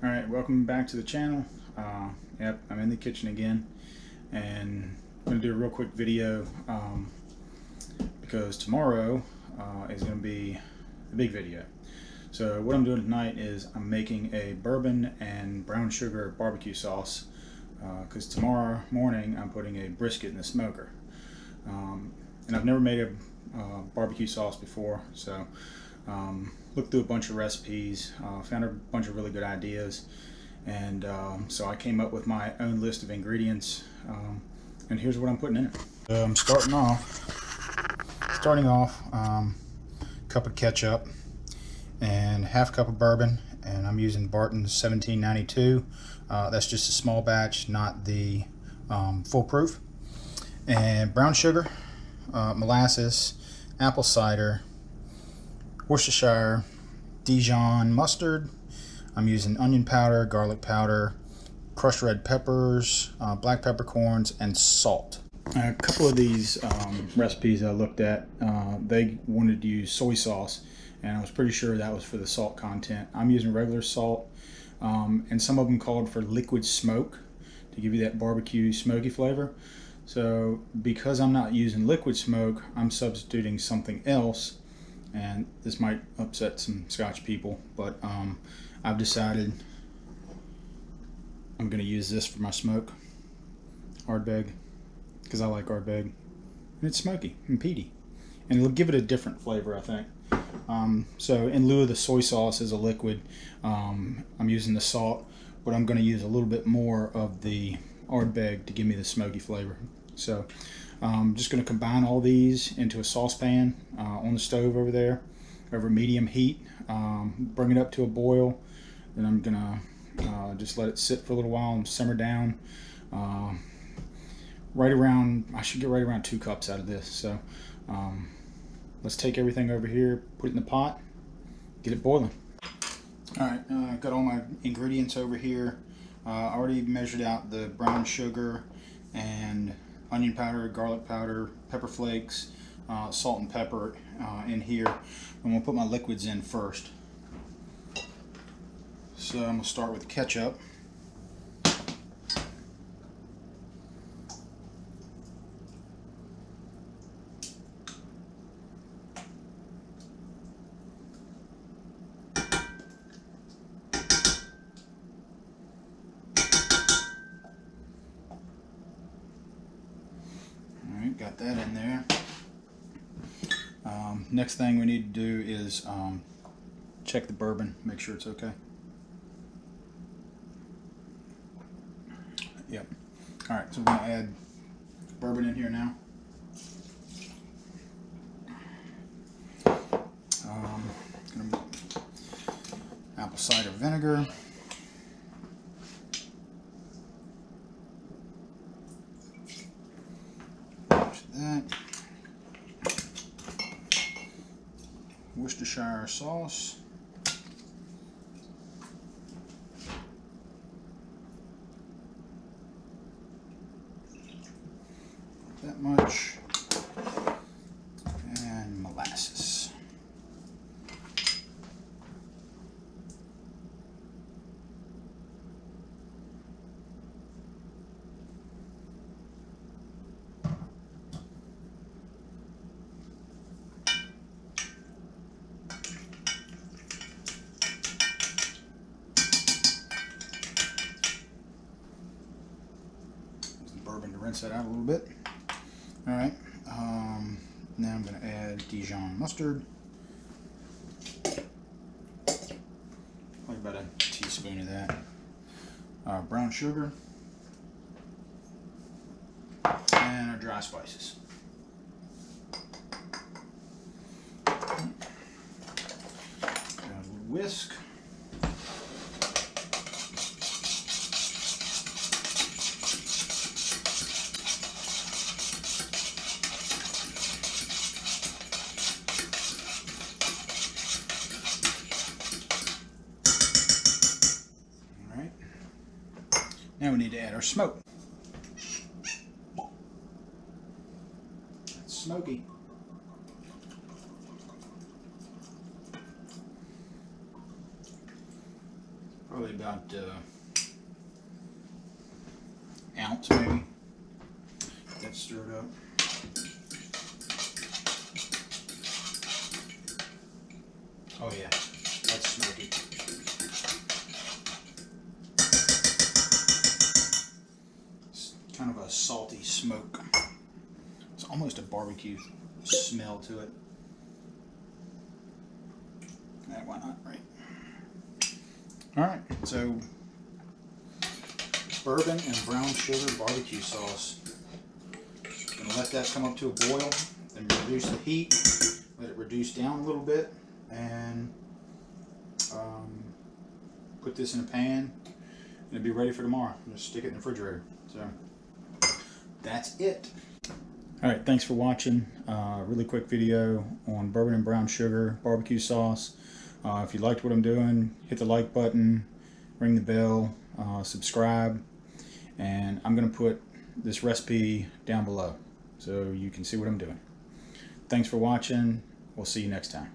Alright, welcome back to the channel. Yep, I'm in the kitchen again, and I'm going to do a real quick video because tomorrow is going to be a big video. So what I'm doing tonight is I'm making a bourbon and brown sugar barbecue sauce because tomorrow morning I'm putting a brisket in the smoker. And I've never made a barbecue sauce before, so looked through a bunch of recipes, found a bunch of really good ideas, and so I came up with my own list of ingredients, and here's what I'm putting in it. I'm starting off cup of ketchup and half cup of bourbon, and I'm using Barton's 1792. That's just a small batch, not the foolproof. And brown sugar, molasses, apple cider, Worcestershire, Dijon mustard. I'm using onion powder, garlic powder, crushed red peppers, black peppercorns, and salt. A couple of these recipes I looked at, they wanted to use soy sauce, and I was pretty sure that was for the salt content. I'm using regular salt, and some of them called for liquid smoke to give you that barbecue smoky flavor. So because I'm not using liquid smoke, I'm substituting something else, and this might upset some Scotch people, but I've decided I'm going to use this for my smoke. Ardbeg, because I like Ardbeg, and it's smoky and peaty, and it'll give it a different flavor, I think. So in lieu of the soy sauce as a liquid, I'm using the salt, but I'm going to use a little bit more of the Ardbeg to give me the smoky flavor. So I'm just going to combine all these into a saucepan on the stove over there, over medium heat. Bring it up to a boil, then I'm going to just let it sit for a little while and simmer down. I should get right around 2 cups out of this. So let's take everything over here, put it in the pot, get it boiling. Alright, I've got all my ingredients over here. I already measured out the brown sugar and onion powder, garlic powder, pepper flakes, salt and pepper in here. I'm going to put my liquids in first. So I'm going to start with ketchup. Got that in there. Next thing we need to do is check the bourbon, make sure it's okay. Yep. Alright, so we're going to add bourbon in here now. Apple cider vinegar. That. Worcestershire sauce. That much. And molasses. Bourbon to rinse that out a little bit. Alright, now I'm going to add Dijon mustard. Probably about a teaspoon of that. Brown sugar. And our dry spices. Add a little whisk. Now we need to add our smoke. That's smoky. Probably about ounce maybe. Get that stirred up. Oh yeah, that's smoky. It's kind of a salty smoke. It's almost a barbecue smell to it. Why not, right? Alright, so bourbon and brown sugar barbecue sauce. Gonna let that come up to a boil, then reduce the heat, let it reduce down a little bit, and put this in a pan, and it'll be ready for tomorrow. Just stick it in the refrigerator. So that's it. Alright, thanks for watching. Really quick video on bourbon and brown sugar barbecue sauce. If you liked what I'm doing, hit the like button, ring the bell, subscribe, and I'm going to put this recipe down below so you can see what I'm doing. Thanks for watching. We'll see you next time.